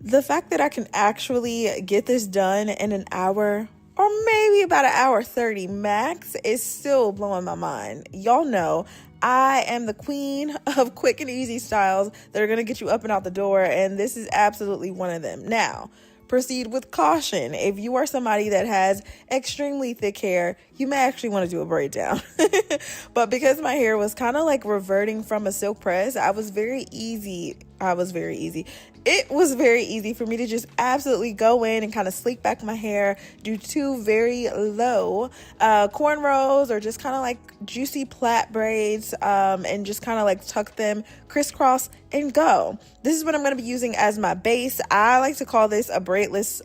The fact that I can actually get this done in an hour or maybe about an hour 30 max is still blowing my mind. Y'all know I am the queen of quick and easy styles that are going to get you up and out the door, and this is absolutely one of them. Now, proceed with caution. If you are somebody that has extremely thick hair, you may actually want to do a braid down. But because my hair was kind of like reverting from a silk press, it was very easy for me to just absolutely go in and kind of sleek back my hair, do two very low cornrows or just kind of like juicy plait braids, and just kind of like tuck them crisscross and go. This is what I'm going to be using as my base. I like to call this a braidless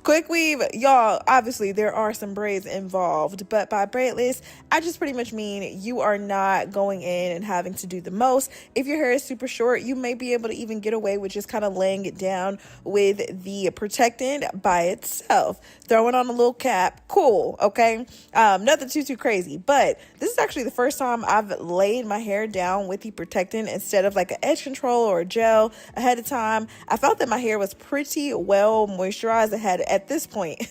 quick weave. Y'all, obviously there are some braids involved, but by braidless, I just pretty much mean you are not going in and having to do the most. If your hair is super short, you may be able to even get away with just kind of laying it down with the protectant by itself. Throwing on a little cap, cool, okay? Nothing too crazy, but this is actually the first time I've laid my hair down with the protectant instead of like an edge control or a gel ahead of time. I felt that my hair was pretty well moisturized. I had, at this point,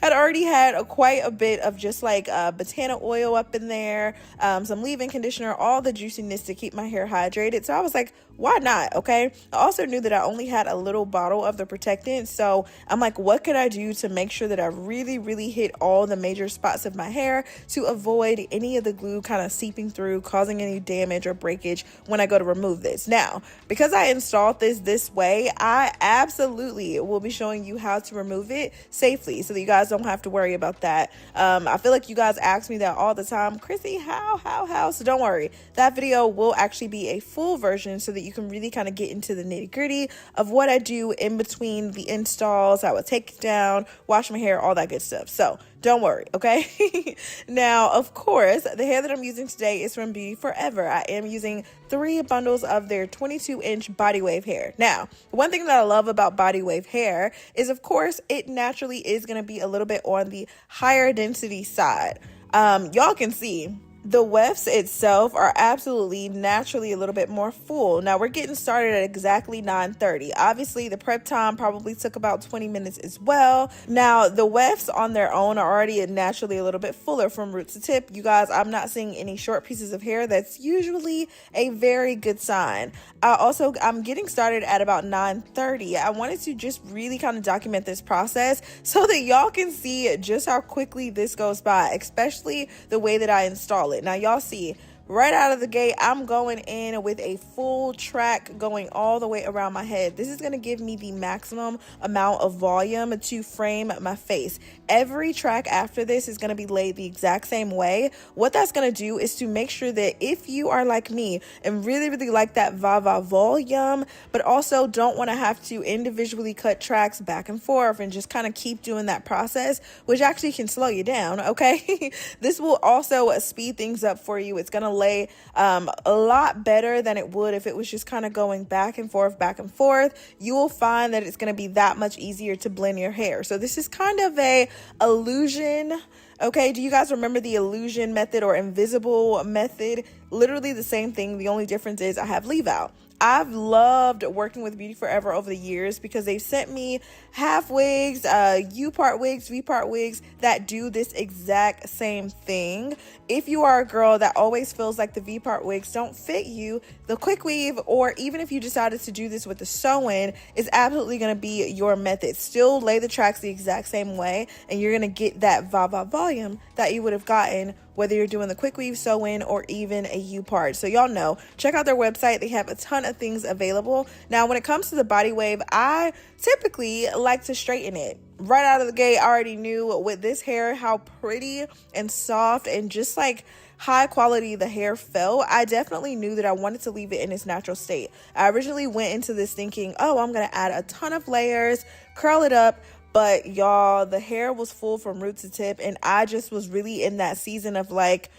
had already had quite a bit of just like botana oil up in there, some leave-in conditioner, all the juiciness to keep my hair hydrated. So I was like, why not? Okay. I also knew that I only had a little bottle of the protectant. So I'm like, what could I do to make sure that I really hit all the major spots of my hair to avoid any of the glue kind of seeping through, causing any damage or breakage when I go to remove this. Now, because I installed this way, I absolutely will be showing you how to remove it safely so that you guys don't have to worry about that. I feel like you guys ask me that all the time, Chrissy, how? So don't worry. That video will actually be a full version so that you can really kind of get into the nitty-gritty of what I do in between the installs. I would take it down, wash my hair, all that good stuff. So don't worry, okay? Now, of course, the hair that I'm using today is from BeautyForever. I am using 3 bundles of their 22-inch body wave hair. Now, one thing that I love about body wave hair is, of course, it naturally is going to be a little bit on the higher density side. Y'all can see the wefts itself are absolutely naturally a little bit more full. Now we're getting started at exactly 9:30. Obviously the prep time probably took about 20 minutes as well. Now the wefts on their own are already naturally a little bit fuller from root to tip. You guys, I'm not seeing any short pieces of hair. That's usually a very good sign. I'm getting started at about 9:30. I wanted to just really kind of document this process so that y'all can see just how quickly this goes by, especially the way that I install it. Now y'all see right out of the gate, I'm going in with a full track going all the way around my head. This is going to give me the maximum amount of volume to frame my face. Every track after this is going to be laid the exact same way. What that's going to do is to make sure that if you are like me and really like that volume, but also don't want to have to individually cut tracks back and forth and just kind of keep doing that process, which actually can slow you down, okay? This will also speed things up for you. It's going to lay a lot better than it would if it was just kind of going back and forth. You will find that it's going to be that much easier to blend your hair. So this is kind of a illusion. Okay, do you guys remember the illusion method or invisible method? Literally the same thing. The only difference is I have leave out. I've loved working with BeautyForever over the years because they've sent me half wigs, U-part wigs, V-part wigs that do this exact same thing. If you are a girl that always feels like the V-part wigs don't fit you, the quick weave, or even if you decided to do this with the sew-in, is absolutely going to be your method. Still lay the tracks the exact same way, and you're going to get that volume that you would have gotten whether you're doing the quick weave, sew-in, or even a U-part. So y'all know, check out their website. They have a ton of things available. Now, when it comes to the body wave, I typically like to straighten it. Right out of the gate, I already knew with this hair how pretty and soft and just like high quality the hair felt. I definitely knew that I wanted to leave it in its natural state. I originally went into this thinking, oh, I'm going to add a ton of layers, curl it up, but y'all, the hair was full from root to tip, and I just was really in that season of like,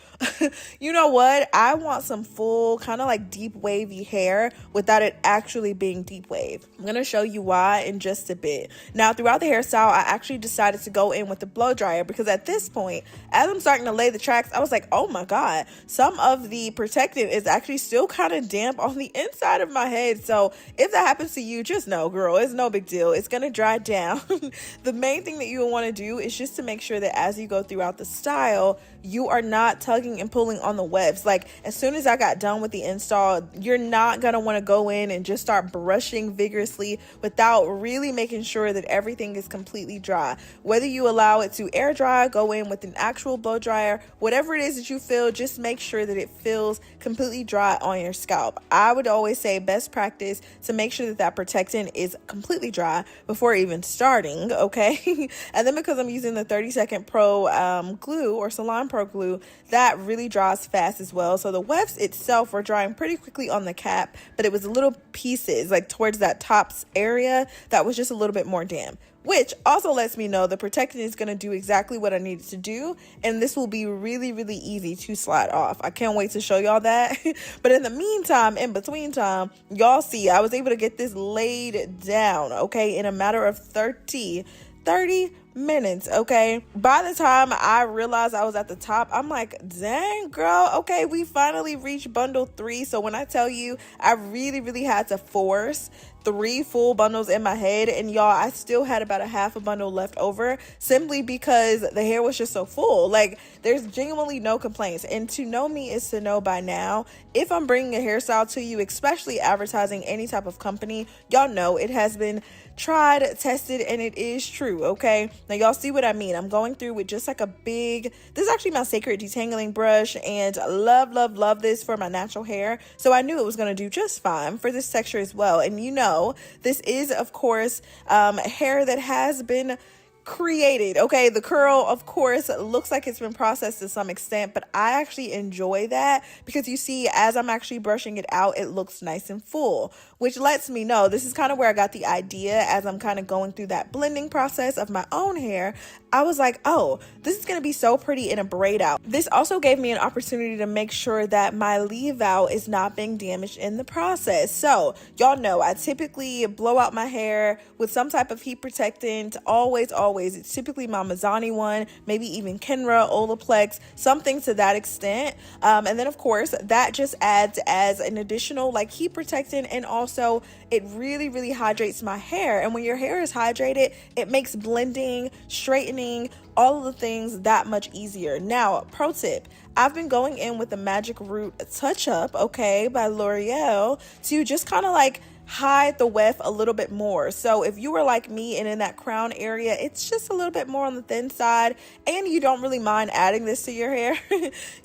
you know what, I want some full kind of like deep wavy hair without it actually being deep wave. I'm gonna show you why in just a bit. Now, throughout the hairstyle, I actually decided to go in with the blow dryer because at this point, as I'm starting to lay the tracks, I was like, oh my god, some of the protectant is actually still kind of damp on the inside of my head. So if that happens to you, just know, girl, it's no big deal. It's gonna dry down. The main thing that you will want to do is just to make sure that as you go throughout the style, you are not tugging and pulling on the wefts. Like, as soon as I got done with the install, you're not gonna want to go in and just start brushing vigorously without really making sure that everything is completely dry. Whether you allow it to air dry, go in with an actual blow dryer, whatever it is that you feel, just make sure that it feels completely dry on your scalp. I would always say best practice to make sure that that protectant is completely dry before even starting, okay? And then because I'm using the 30-second Pro glue or Salon Pro glue, that really dries fast as well. So the wefts itself were drying pretty quickly on the cap, but it was little pieces like towards that tops area that was just a little bit more damp, which also lets me know the protectant is going to do exactly what I need it to do, and this will be really, really easy to slide off. I can't wait to show y'all that. But in the meantime, in between time, y'all see I was able to get this laid down, okay, in a matter of 30 minutes, okay? By the time I realized I was at the top, I'm like, dang, girl, okay, we finally reached bundle 3. So when I tell you, I really, really had to force 3 full bundles in my head, and y'all, I still had about a half a bundle left over simply because the hair was just so full. Like, there's genuinely no complaints, and to know me is to know by now, if I'm bringing a hairstyle to you, especially advertising any type of company, y'all know it has been tried, tested, and it is true, okay? Now y'all see what I mean. I'm going through with just like a big, this is actually my sacred detangling brush, and love this for my natural hair. So I knew it was going to do just fine for this texture as well. And you know, this is of course hair that has been created, okay? The curl, of course, looks like it's been processed to some extent, but I actually enjoy that because you see, as I'm actually brushing it out, it looks nice and full, which lets me know this is kind of where I got the idea. As I'm kind of going through that blending process of my own hair, I was like, oh, this is going to be so pretty in a braid out. This also gave me an opportunity to make sure that my leave out is not being damaged in the process. So y'all know I typically blow out my hair with some type of heat protectant, always. It's typically my Mazzani one, maybe even Kenra, Olaplex, something to that extent. And then of course that just adds as an additional like heat protectant, and also it really, really hydrates my hair. And when your hair is hydrated, it makes blending, straightening, all of the things that much easier. Now, pro tip, I've been going in with the Magic Root Touch Up, okay, by L'Oreal, to just kind of like hide the weft a little bit more. So if you were like me and in that crown area, it's just a little bit more on the thin side, and you don't really mind adding this to your hair,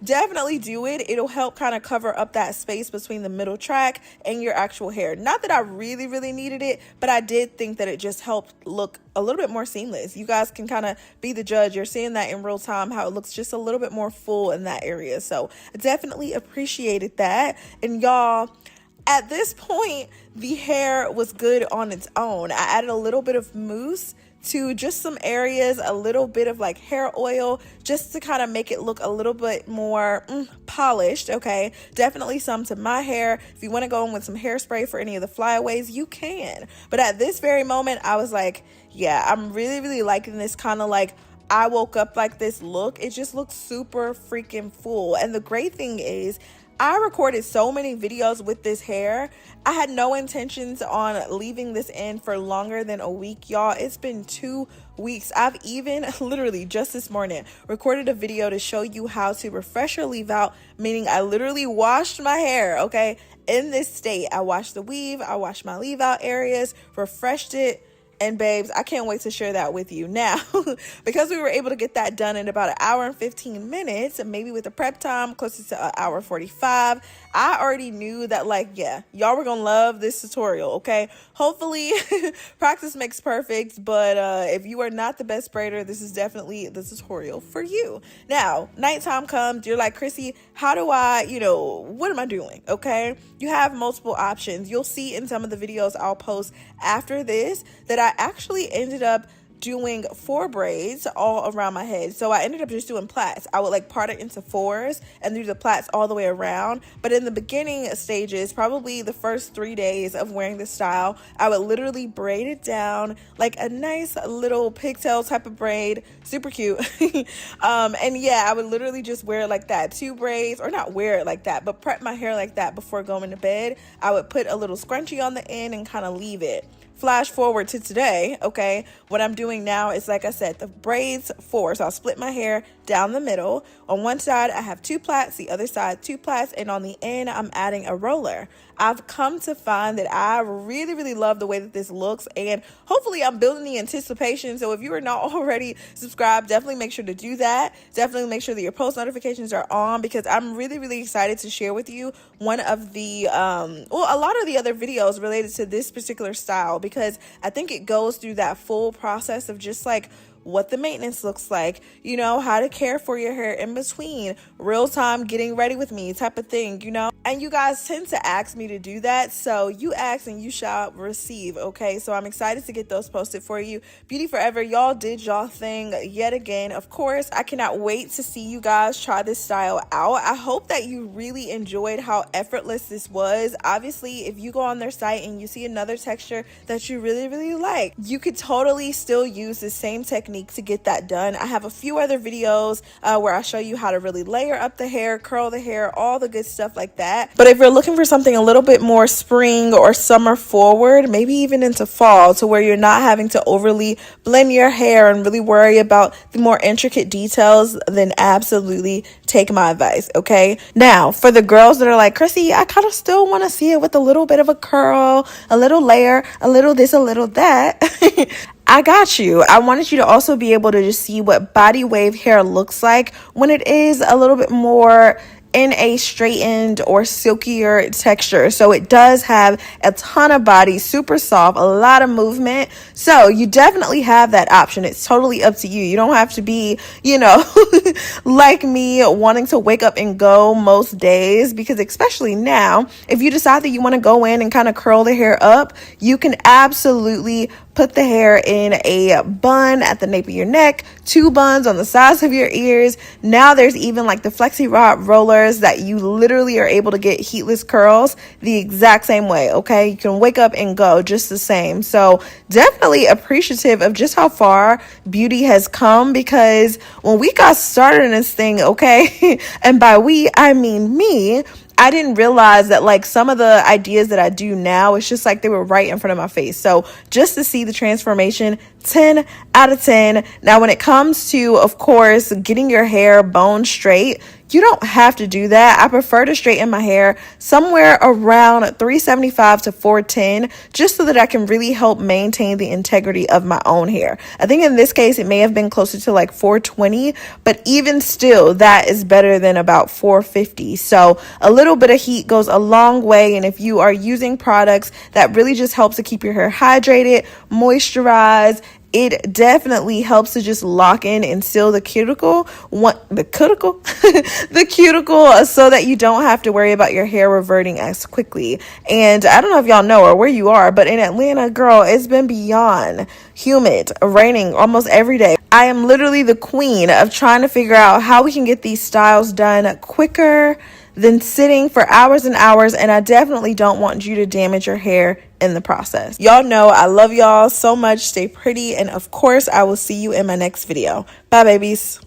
definitely do it. It'll help kind of cover up that space between the middle track and your actual hair. Not that I really, really needed it, but I did think that it just helped look a little bit more seamless. You guys can kind of be the judge. You're seeing that in real time, how it looks just a little bit more full in that area. So I definitely appreciated that. And y'all, at this point, the hair was good on its own. I added a little bit of mousse to just some areas, a little bit of like hair oil, just to kind of make it look a little bit more polished, okay? Definitely some to my hair. If you want to go in with some hairspray for any of the flyaways, you can. But at this very moment, I was like, yeah, I'm really, really liking this kind of like I woke up like this look. It just looks super freaking full. And the great thing is, I recorded so many videos with this hair. I had no intentions on leaving this in for longer than a week, y'all. It's been 2 weeks. I've even literally just this morning recorded a video to show you how to refresh your leave out, meaning I literally washed my hair, okay? In this state, I washed the weave, I washed my leave out areas, refreshed it. And babes, I can't wait to share that with you. Now, because we were able to get that done in about 1 hour and 15 minutes, and maybe with the prep time closer to 1 hour 45, I already knew that, like, yeah, y'all were gonna love this tutorial, okay? Hopefully, practice makes perfect, but if you are not the best braider, this is definitely the tutorial for you. Now, nighttime comes, you're like, Chrissy, how do I, what am I doing, okay? You have multiple options. You'll see in some of the videos I'll post after this that I actually ended up doing 4 braids all around my head. So I ended up just doing plaits. I would like part it into 4s and do the plaits all the way around. But in the beginning stages, probably the first 3 days of wearing this style, I would literally braid it down like a nice little pigtail type of braid, super cute. And yeah, I would literally just wear it like that, 2 braids, or not wear it like that, but prep my hair like that before going to bed. I would put a little scrunchie on the end and kind of leave it. Flash forward to today, okay, what I'm doing now is, like I said, the braids 4. So I'll split my hair down the middle. On one side, I have 2 plaits, the other side, 2 plaits, and on the end, I'm adding a roller. I've come to find that I really, really love the way that this looks, and hopefully I'm building the anticipation. So if you are not already subscribed, definitely make sure to do that. Definitely make sure that your post notifications are on, because I'm really, really excited to share with you one of the, a lot of the other videos related to this particular style, because I think it goes through that full process of just like what the maintenance looks like, you know, how to care for your hair in between, real time getting ready with me type of thing, you know. And you guys tend to ask me to do that, so you ask and you shall receive, okay? So I'm excited to get those posted for you. Beauty Forever, y'all did y'all thing yet again. Of course, I cannot wait to see you guys try this style out. I hope that you really enjoyed how effortless this was. Obviously, if you go on their site and you see another texture that you really, really like, you could totally still use the same technique to get that done. I have a few other videos where I show you how to really layer up the hair, curl the hair, all the good stuff like that. But if you're looking for something a little bit more spring or summer forward, maybe even into fall, to where you're not having to overly blend your hair and really worry about the more intricate details, then absolutely take my advice, okay? Now, for the girls that are like, Chrissy, I kind of still want to see it with a little bit of a curl, a little layer, a little this, a little that. I got you. I wanted you to also be able to just see what body wave hair looks like when it is a little bit more in a straightened or silkier texture. So it does have a ton of body, super soft, a lot of movement. So you definitely have that option. It's totally up to you. You don't have to be, you know, like me, wanting to wake up and go most days, because especially now, if you decide that you want to go in and kind of curl the hair up, you can absolutely put the hair in a bun at the nape of your neck, 2 buns on the sides of your ears. Now there's even like the flexi rod rollers that you literally are able to get heatless curls the exact same way, okay? You can wake up and go just the same. So definitely appreciative of just how far beauty has come, because when we got started in this thing, okay, and by we, I mean me, I didn't realize that like some of the ideas that I do now, it's just like they were right in front of my face. So just to see the transformation, 10 out of 10. Now, when it comes to, of course, getting your hair bone straight, you don't have to do that. I prefer to straighten my hair somewhere around 375 to 410, just so that I can really help maintain the integrity of my own hair. I think in this case, it may have been closer to like 420, but even still, that is better than about 450. So a little bit of heat goes a long way. And if you are using products that really just helps to keep your hair hydrated, moisturized, it definitely helps to just lock in and seal the cuticle, the cuticle, so that you don't have to worry about your hair reverting as quickly. And I don't know if y'all know or where you are, but in Atlanta, girl, it's been beyond humid, raining almost every day. I am literally the queen of trying to figure out how we can get these styles done quicker than sitting for hours and hours, and I definitely don't want you to damage your hair in the process. Y'all know I love y'all so much. Stay pretty, and of course I will see you in my next video. Bye, babies.